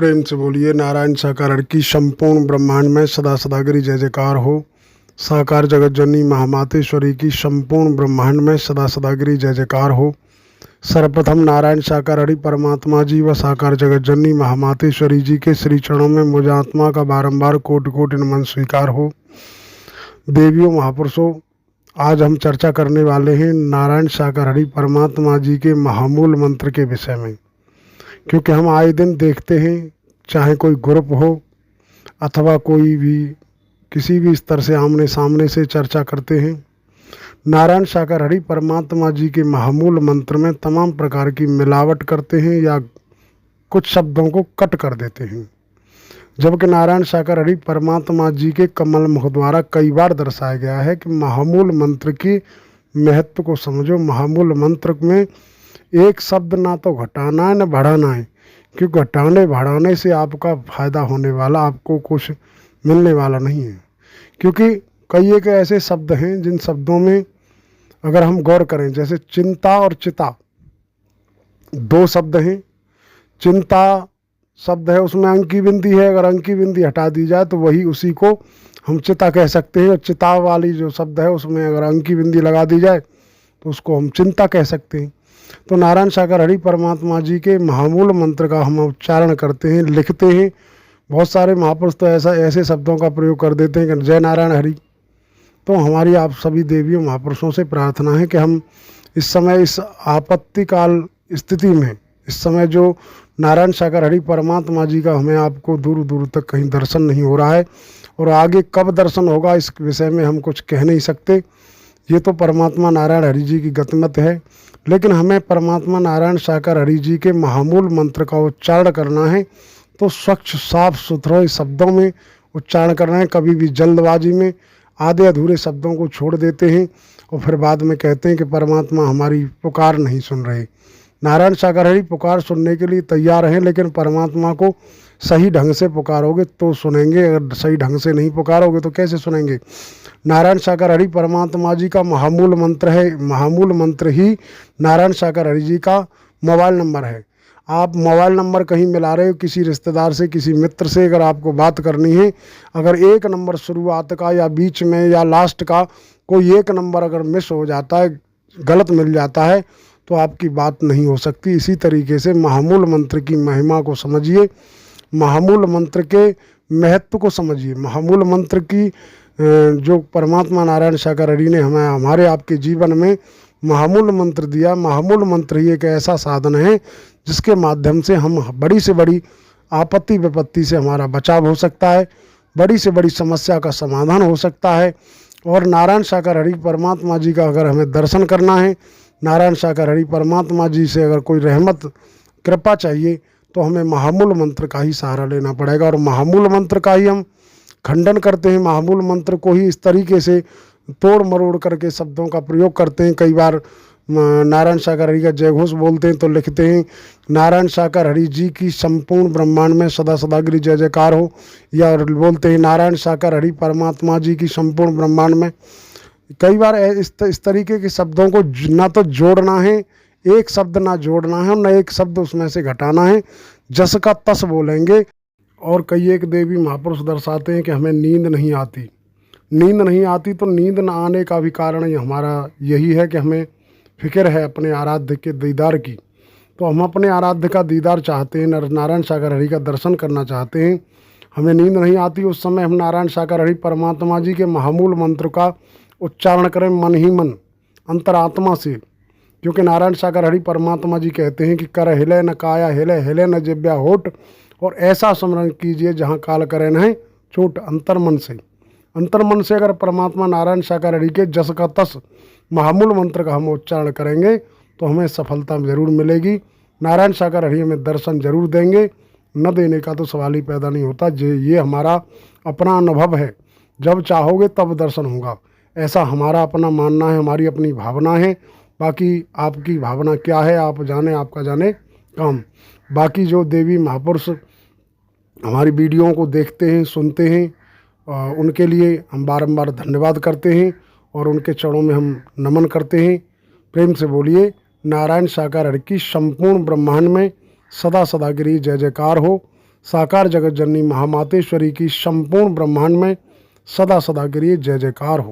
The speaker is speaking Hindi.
प्रेम से बोलिए नारायण साकार की संपूर्ण ब्रह्मांड में सदा सदागिरी जय जयकार हो। साकार जगत जननी महामातेश्वरी की संपूर्ण ब्रह्मांड में सदा सदागिरी जय जयकार हो। सर्वप्रथम नारायण साकार हरि परमात्मा जी व साकार जगत जननी महामातेश्वरी जी के श्री चरणों में मुझ आत्मा का बारंबार कोटि कोटि नमन स्वीकार हो। देवियों महापुरुषों, आज हम चर्चा करने वाले हैं नारायण साकार हरि परमात्मा जी के महामूल मंत्र के विषय में, क्योंकि हम आए दिन देखते हैं, चाहे कोई ग्रुप हो अथवा कोई भी किसी भी स्तर से आमने सामने से चर्चा करते हैं, नारायण साकार हरि परमात्मा जी के महामूल मंत्र में तमाम प्रकार की मिलावट करते हैं या कुछ शब्दों को कट कर देते हैं। जबकि नारायण साकार हरि परमात्मा जी के कमल मुख द्वारा कई बार दर्शाया गया है कि महामूल मंत्र की महत्व को समझो। महामूल मंत्र में एक शब्द ना तो घटाना है न बढ़ाना है, क्योंकि घटाने बढ़ाने से आपका फायदा होने वाला, आपको कुछ मिलने वाला नहीं है। क्योंकि कई एक ऐसे शब्द हैं जिन शब्दों में अगर हम गौर करें, जैसे चिंता और चिता दो शब्द हैं। चिंता शब्द है, उसमें अंकी बिंदी है, अगर अंकी बिंदी हटा दी जाए तो वही उसी को हम चिता कह सकते हैं। और चिता वाली जो शब्द है उसमें अगर अंकी बिंदी लगा दी जाए तो उसको हम चिंता कह सकते हैं। तो नारायण साकार हरि परमात्मा जी के महामूल मंत्र का हम उच्चारण करते हैं, लिखते हैं। बहुत सारे महापुरुष तो ऐसे शब्दों का प्रयोग कर देते हैं कि जय नारायण हरि। तो हमारी आप सभी देवियों महापुरुषों से प्रार्थना है कि हम इस समय इस आपत्तिकाल स्थिति में, इस समय जो नारायण साकार हरि परमात्मा जी का हमें आपको दूर दूर तक कहीं दर्शन नहीं हो रहा है, और आगे कब दर्शन होगा इस विषय में हम कुछ कह नहीं सकते। ये तो परमात्मा नारायण हरि जी की गतिमत है, लेकिन हमें परमात्मा नारायण साकार हरि जी के महामूल मंत्र का उच्चारण करना है तो स्वच्छ साफ सुथरे शब्दों में उच्चारण करना है। कभी भी जल्दबाजी में आधे अधूरे शब्दों को छोड़ देते हैं और फिर बाद में कहते हैं कि परमात्मा हमारी पुकार नहीं सुन रहे। नारायण साकार हरि पुकार सुनने के लिए तैयार हैं, लेकिन परमात्मा को सही ढंग से पुकारोगे तो सुनेंगे, अगर सही ढंग से नहीं पुकारोगे तो कैसे सुनेंगे। नारायण साकार हरि परमात्मा जी का महामूल मंत्र है। महामूल मंत्र ही नारायण साकार हरि जी का मोबाइल नंबर है। आप मोबाइल नंबर कहीं मिला रहे हो किसी रिश्तेदार से, किसी मित्र से, अगर आपको बात करनी है, अगर एक नंबर शुरुआत का या बीच में या लास्ट का कोई एक नंबर अगर मिस हो जाता है, गलत मिल जाता है, तो आपकी बात नहीं हो सकती। इसी तरीके से महामूल मंत्र की महिमा को समझिए, महामूल मंत्र के महत्व को समझिए। महामूल मंत्र की जो परमात्मा नारायण साकार हरि ने हमें हमारे आपके जीवन में महामूल मंत्र दिया। महामूल मंत्र ही एक ऐसा साधन है जिसके माध्यम से हम बड़ी से बड़ी आपत्ति विपत्ति से हमारा बचाव हो सकता है, बड़ी से बड़ी समस्या का समाधान हो सकता है। और नारायण साकार हरि परमात्मा जी का अगर हमें दर्शन करना है, नारायण साकार हरि परमात्मा जी से अगर कोई रहमत कृपा चाहिए, तो हमें महामूल मंत्र का ही सहारा लेना पड़ेगा। और महामूल मंत्र का ही हम खंडन करते हैं, महामूल मंत्र को ही इस तरीके से तोड़ मरोड़ करके शब्दों का प्रयोग करते हैं। कई बार नारायण साकार हरि का जयघोष बोलते हैं तो लिखते हैं नारायण साकार हरि जी की संपूर्ण ब्रह्मांड में सदा सदागिरी जय जयकार हो, या बोलते हैं नारायण साकार हरि परमात्मा जी की संपूर्ण ब्रह्मांड में। कई बार इस तरीके के शब्दों को ना तो जोड़ना है, एक शब्द ना जोड़ना है और न एक शब्द उसमें से घटाना है, जस का तस बोलेंगे। और कई एक देवी महापुरुष दर्शाते हैं कि हमें नींद नहीं आती। नींद नहीं आती तो नींद न आने का भी कारण हमारा यही है कि हमें फिक्र है अपने आराध्य के दीदार की। तो हम अपने आराध्य का दीदार चाहते हैं, नारायण साकार हरि का दर्शन करना चाहते हैं, हमें नींद नहीं आती। उस समय हम नारायण साकार हरि परमात्मा जी के महामूल मंत्र का उच्चारण करें मन ही मन, अंतरात्मा से। क्योंकि नारायण साकार हरि परमात्मा जी कहते हैं कि कर हिले न काया हिले, हिले न जिब्या होठ, और ऐसा स्मरण कीजिए जहाँ काल करे न चोट। अंतर्मन से, अंतर्मन से अगर परमात्मा नारायण साकार हरि के जस का तस महामूल मंत्र का हम उच्चारण करेंगे तो हमें सफलता जरूर मिलेगी। नारायण साकार हरि हमें दर्शन जरूर देंगे, न देने का तो सवाल ही पैदा नहीं होता। ये हमारा अपना अनुभव है, जब चाहोगे तब दर्शन होगा, ऐसा हमारा अपना मानना है, हमारी अपनी भावना है। बाकी आपकी भावना क्या है आप जाने, आपका जाने काम। बाकी जो देवी महापुरुष हमारी वीडियोओं को देखते हैं, सुनते हैं, उनके लिए हम बारंबार धन्यवाद करते हैं और उनके चरणों में हम नमन करते हैं। प्रेम से बोलिए नारायण साकार हरि की संपूर्ण ब्रह्मांड में सदा सदागिरी जय जयकार हो। साकार जगत जननी महामातेश्वरी की संपूर्ण ब्रह्मांड में सदा सदा के लिए जय जयकार हो।